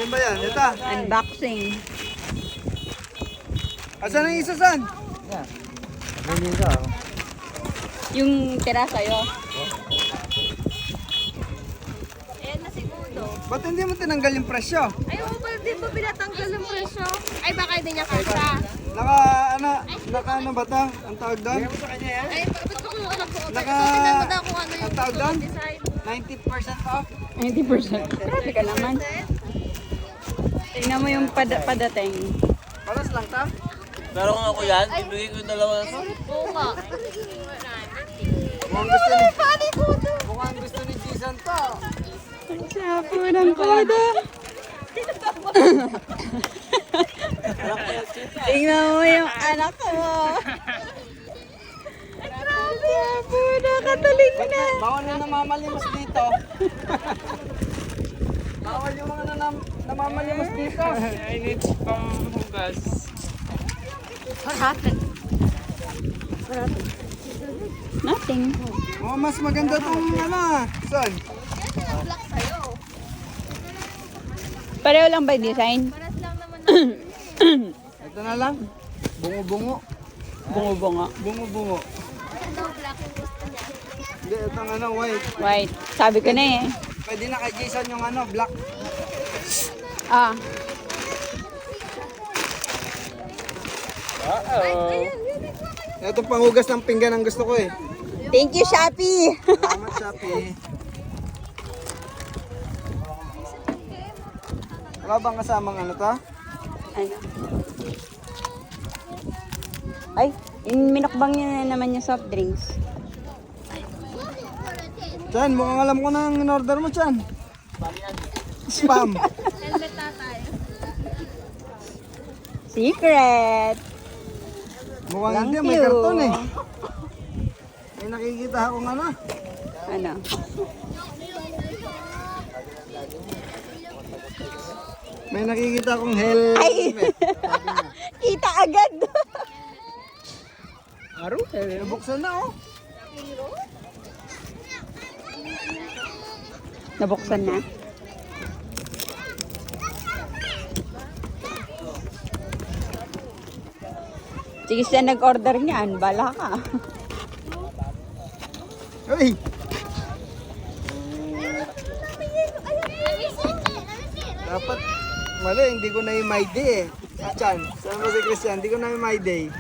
Alin ba yan? Ito. Unboxing. Asan ang isa, San? Yan. Ganyan ka. Yung tira sa'yo. Ayan na siguro. Ba't hindi mo tinanggal yung presyo? Ay, oo, di ba pinatanggal ng presyo? Ay, baka hindi niya kasha. Naka ano ba ito? Ang tawag doon? Ay, ba't ko yung anak ko? Naka, Tingnan mo daw kung ano ang yung tawag doon? design. 90% off? 90%. Grabe ka naman. Tingnan mo yung padating. Paras lang ta? Pero kung ako yan, bibigay ko yung dalawa na to. Oo nga. Mukhang gusto ni Jason to. Sapo ng kodo. Tingnan mo yung anak mo. Sapo na, katalig na. Bawal na namamalimos dito. Bawal yung mga namamalimos dito. I need panghugas. What happened? Nothing. Oh, mas maganda tong Son. Black sa'yo. Pareho lang ba yung design? Paras lang naman. Ito na lang. Bungo-bungo. Bungo-bungo. Bungo-bungo. Ano black yung gusto niya? Hindi, itong white. White. Sabi ko na eh. Pwede na kay Jason yung black. Ah. Ito panghugas ng pinggan ang gusto ko eh. Thank you, Shopee. Salamat, Shopee. Wala bang kasamang to? Ano? Ay, minukbang niya na naman yung soft drinks. Chan, mukhang alam ko na ang in-order mo, Chan. Spam. Helmet tatay. Secret. Mukhang Thank hindi, may you. karton eh. May nakikita akong Ano? May nakikita akong helmet. Ay! Kita agad. Aro? Nabuksan na oh. Nabuksan na. Sige, siya nag-order niyan. Bala ka. Uy! Dapat, mali, hindi ko na yung my day eh. Chan, saan ba si Christian? Hindi ko na yung my day.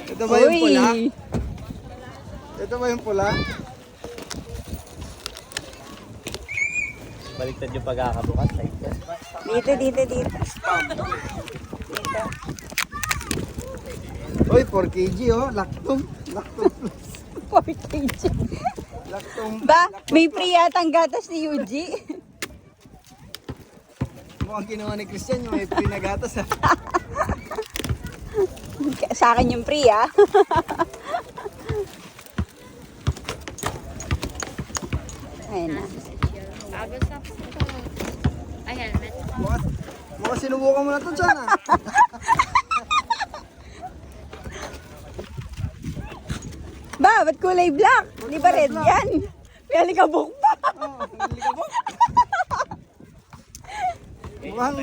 Ito ba yung pula? Ito ba yung pula? Baliktad yung pagkakabukas. Dito. Dito. Uy, 4 kg oh. Lactum. Lactum plus. 4 kg. Lactum. Ba, may free yatang gatas ni Yuji. Mukhang ginawa ni Christian yung may pinagatas ha. Sa akin yung free, ah. Ayan na. Agos na po. Ay, helmet. Mukhang sinubukan mo na ito dyan ah. Ba, ba't kulay black? Di ba red yan? May alikabok pa. Oh, hindi ka ba? Mukhang,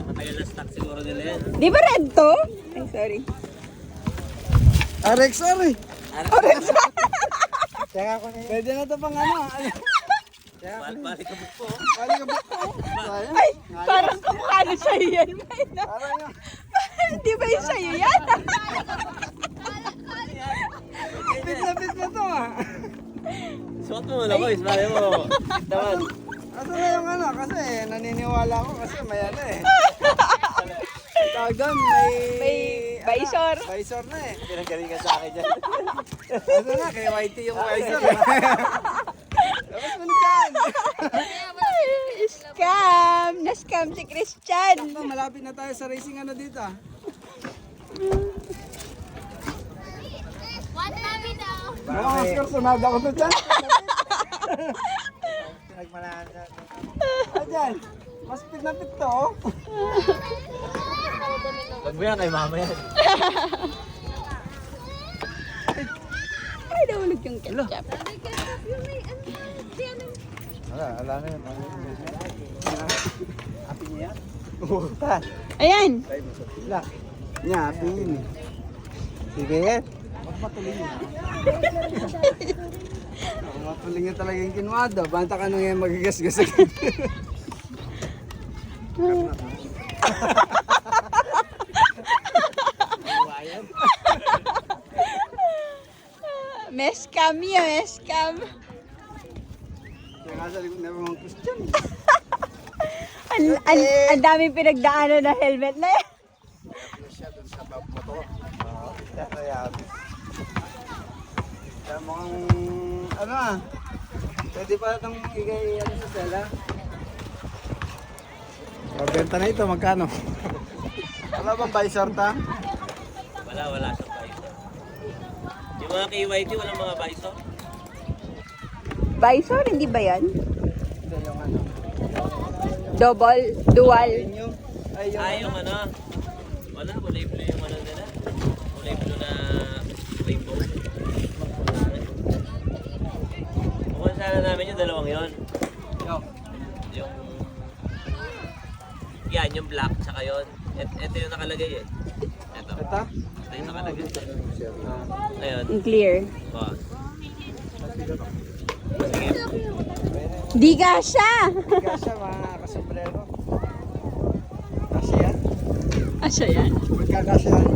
Matagal na stock siguro nila yan. Di ba red to? Ay, sorry. RXR eh. Tsaka ko na Pwede na ito pang Balik ka po. Bali ka ba ito? Sayang. Ay, parang kamukha na sa'yo yan. Parang yung Di ba yung sa'yo yan? fit na to ah. Suot mo muna boys, mali mo. Naman. Ito na yung kasi naniniwala ako kasi may eh. Tawag doon, May visor. Visor na eh. Pinagalingan sa akin dyan. Ito na, kay YT yung visor. Tapos mo dyan. Scam! Na-scam si Christian. Ito, malapit na tayo sa racing dito ah. One namin daw. Mukhang Oscar, sunada ko to dyan. Pinagmanahan na. Ayan, mas fit na fit to oh. Wag mo yan kay mama yan. Ay, nahulog yung ketchup. Wala na yun. Api niya yan? Umutan. Ayan. Wala. Niya, api yun eh. Sige yan. Huwag matuloy yun. Matuloy nga talaga yung kinwado. Banta ka nung yan magigas-gas agad. Meskam yun, meskam. Kaya nga sa likod na mga Christian. Ang daming pinagdaanan na helmet na yan. Siya doon sa motor. Kaya mukhang ano ah. Pwede pa itong igay ano sa sela. Pabenta na ito, magkano? Wala bang visor ta? Wala siyang bison. Yung mga KYT, walang mga bison. Bison, hindi ba yan? Ito yung ano. Double, dual. Yun yung, Yung ano. Wala, kulay blue yung ano nila. Kulay blue na rainbow. Kung sana namin yung dalawang yun. yung. Yung... Yan, yung black, tsaka yun. Ito yung nakalagay eh. Ito. Ito? Ito yung nakalagay. Ayun. Ang clear. Oh. Di ka siya! Kasya mga kasombrero. Kasya yan? Asya yan. Magkakasya yan.